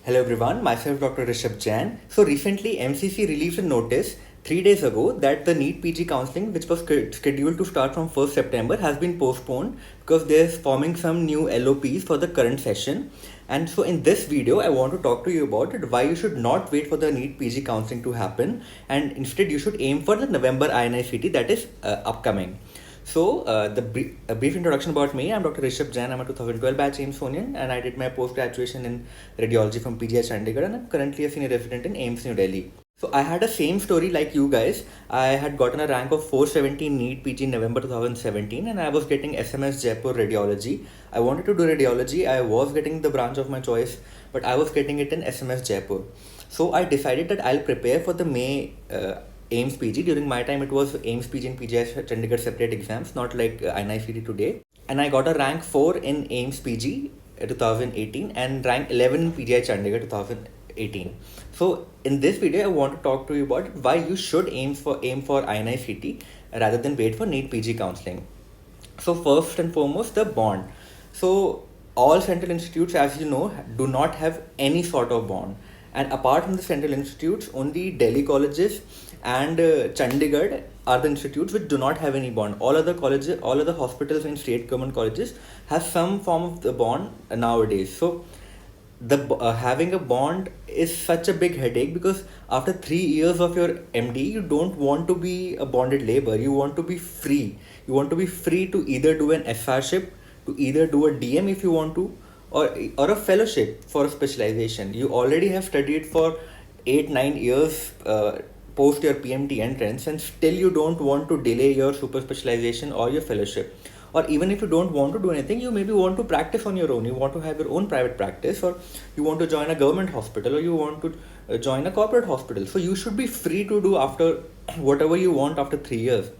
Hello everyone, myself Dr. Rishabh Jain. So recently MCC released a notice 3 days ago that the NEET PG counselling, which was scheduled to start from 1st September, has been postponed because they're forming some new LOPs for the current session. And so in this video, I want to talk to you about it, why you should not wait for the NEET PG counselling to happen, and instead you should aim for the November INICET that is upcoming. So, a brief introduction about me. I'm Dr. Rishabh Jain. I'm a 2012 batch AIIMS and I did my post-graduation in radiology from PGI Chandigarh, and I'm currently a senior resident in AIIMS New Delhi. So, I had the same story like you guys. I had gotten a rank of 417 NEET PG in November 2017, and I was getting SMS Jaipur radiology. I wanted to do radiology. I was getting the branch of my choice, but I was getting it in SMS Jaipur. So, I decided that I'll prepare for the May AIIMS PG. During my time, it was AIIMS PG and PGI Chandigarh separate exams, not like NICT today. And I got a rank 4 in AIIMS PG 2018 and rank 11 in PGI Chandigarh 2018. So in this video, I want to talk to you about why you should aim for NICT rather than wait for NEET PG counselling. So first and foremost, the bond. So all central institutes, as you know, do not have any sort of bond. And apart from the central institutes, only Delhi colleges and Chandigarh are the institutes which do not have any bond. All other colleges, all other hospitals and state government colleges have some form of the bond nowadays. So having a bond is such a big headache because after 3 years of your MD, you don't want to be a bonded labor. You want to be free. You want to be free to either do an SRship, to either do a DM if you want to, or a fellowship for a specialization. You already have studied for 8-9 years post your PMT entrance, and still you don't want to delay your super specialization or your fellowship. Or even if you don't want to do anything, you maybe want to practice on your own. You want to have your own private practice, or you want to join a government hospital, or you want to join a corporate hospital. So you should be free to do after whatever you want after 3 years.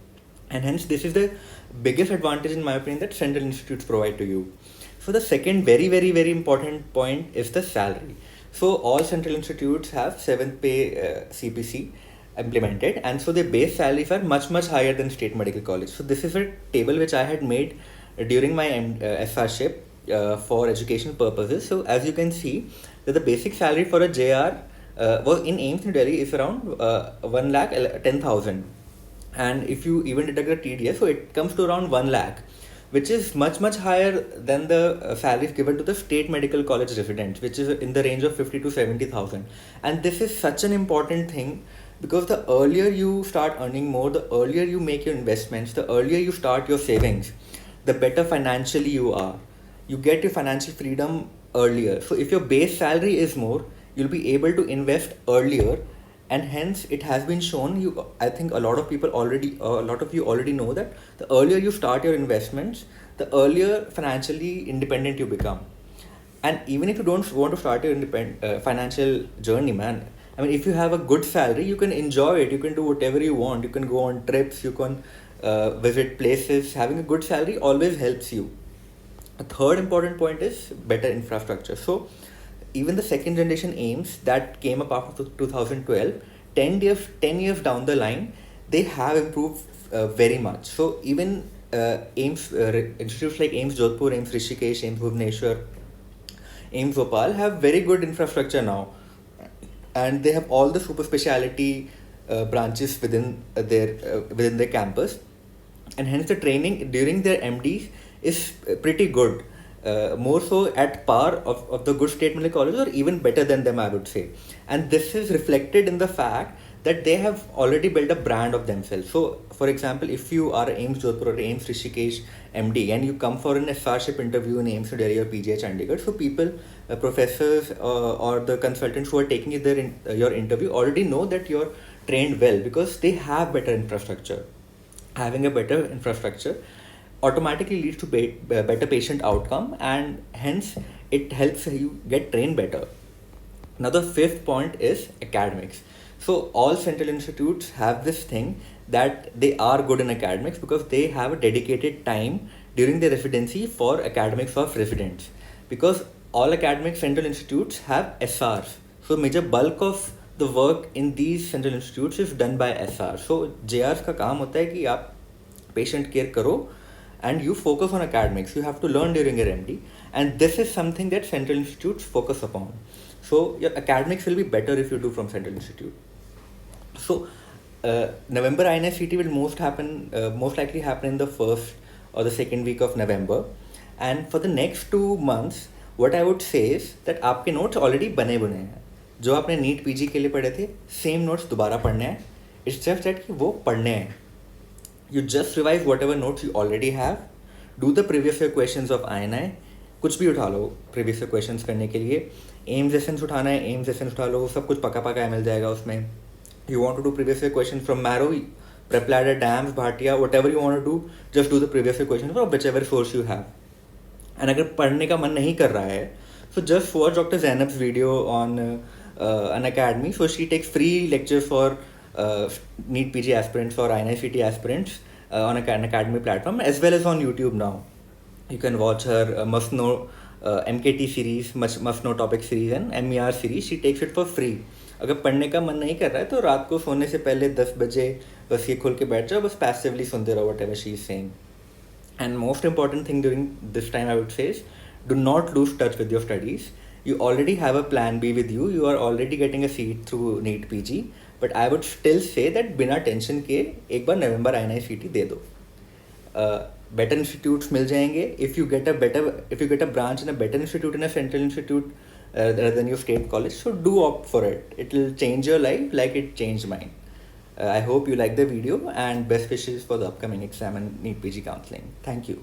And hence this is the biggest advantage in my opinion that central institutes provide to you. So the second very important point is the salary. So all central institutes have 7th pay CPC implemented, and so their base salaries are much higher than state medical college. So this is a table which I had made during my SRship for educational purposes. So as you can see that the basic salary for a JR was in AIIMS New Delhi is around 1,10,000, and if you even deduct the TDS, so it comes to around 1 lakh, which is much higher than the salaries given to the state medical college residents, which is in the range of 50 to 70,000. And this is such an important thing because the earlier you start earning more, the earlier you make your investments, the earlier you start your savings, the better financially you are. You get your financial freedom earlier. So if your base salary is more, you'll be able to invest earlier, and hence it has been shown. I think a lot of you already know that the earlier you start your investments, the earlier financially independent you become. And even if you don't want to start your financial journey, man, I mean, if you have a good salary, you can enjoy it. You can do whatever you want. You can go on trips. You can visit places. Having a good salary always helps you. A third important point is better infrastructure. So even the second generation AIIMS that came up after 2012, 10 years down the line, they have improved very much. So even AIIMS institutes like AIIMS Jodhpur, AIIMS Rishikesh, AIIMS Bhubaneswar, AIIMS Bhopal have very good infrastructure now, and they have all the super speciality branches within their campus, and hence the training during their MDs is pretty good. More so at par of the good state medical colleges, or even better than them, I would say. And this is reflected in the fact that they have already built a brand of themselves. So, for example, if you are AIIMS Jodhpur or AIIMS Rishikesh MD and you come for an SRship interview in AIIMS New Delhi or PGI Chandigarh, so people, professors or the consultants who are taking your interview already know that you're trained well because they have better infrastructure. Having a better infrastructure automatically leads to better patient outcome, and hence it helps you get trained better. Now the fifth point is academics. So all central institutes have this thing that they are good in academics because they have a dedicated time during their residency for academics of residents, because all academic central institutes have SRs. So major bulk of the work in these central institutes is done by SR. So JRs का काम होता है कि आप patient care करो and you focus on academics. You have to learn during your MD, and this is something that central institutes focus upon. So your academics will be better if you do from central institute. So November INICET will most likely happen in the first or the second week of November, and for the next 2 months, what I would say is that आपके notes already बने बुने हैं. जो आपने NEET PG के लिए पढ़े थे, सेम नोट्स दोबारा पढ़ने हैं. इट्स जस्ट दैट कि वो पढ़ने हैं. You just revise what ever notes you already have, do the previous year questions of INI, कुछ भी उठा लो प्रीवियस ईयर क्वेश्चंस करने के लिए. एम्स एसेंस उठाना है, एम्स एसेंस उठा लो, सब कुछ पका पका मिल जाएगा उसमें. You want to do previous year question from Marrow, PrepLadder, DAMS, Bhatia, whatever you want to do, just do the previous year question from whichever source you have. And अगर पढ़ने का मन नहीं कर रहा है, so just watch Dr. Zainab's video on an academy. So she takes free lectures for NEET PG aspirants or INICET aspirants on an academy platform, as well as on YouTube now. You can watch her must know MKT series, must know topic series and MER series. She takes it for free. अगर पढ़ने का मन नहीं कर रहा है तो रात को सोने से पहले 10 बजे बस ये खोल के बैठ जाओ, बस पैसिवली सुनते रहो whatever she is saying. And most important thing during this time I would say is, do not lose touch with your studies. You already have a plan B with you. You are already getting a seat through NEET PG. But I would still say that बिना tension के एक बार नवंबर INICET दे दो. Better institutes मिल जाएंगे. If you get a branch in a better institute, in a central institute rather than your state college, so do opt for it. It will change your life like it changed mine. I hope you like the video, and best wishes for the upcoming exam and NEET PG counseling. Thank you.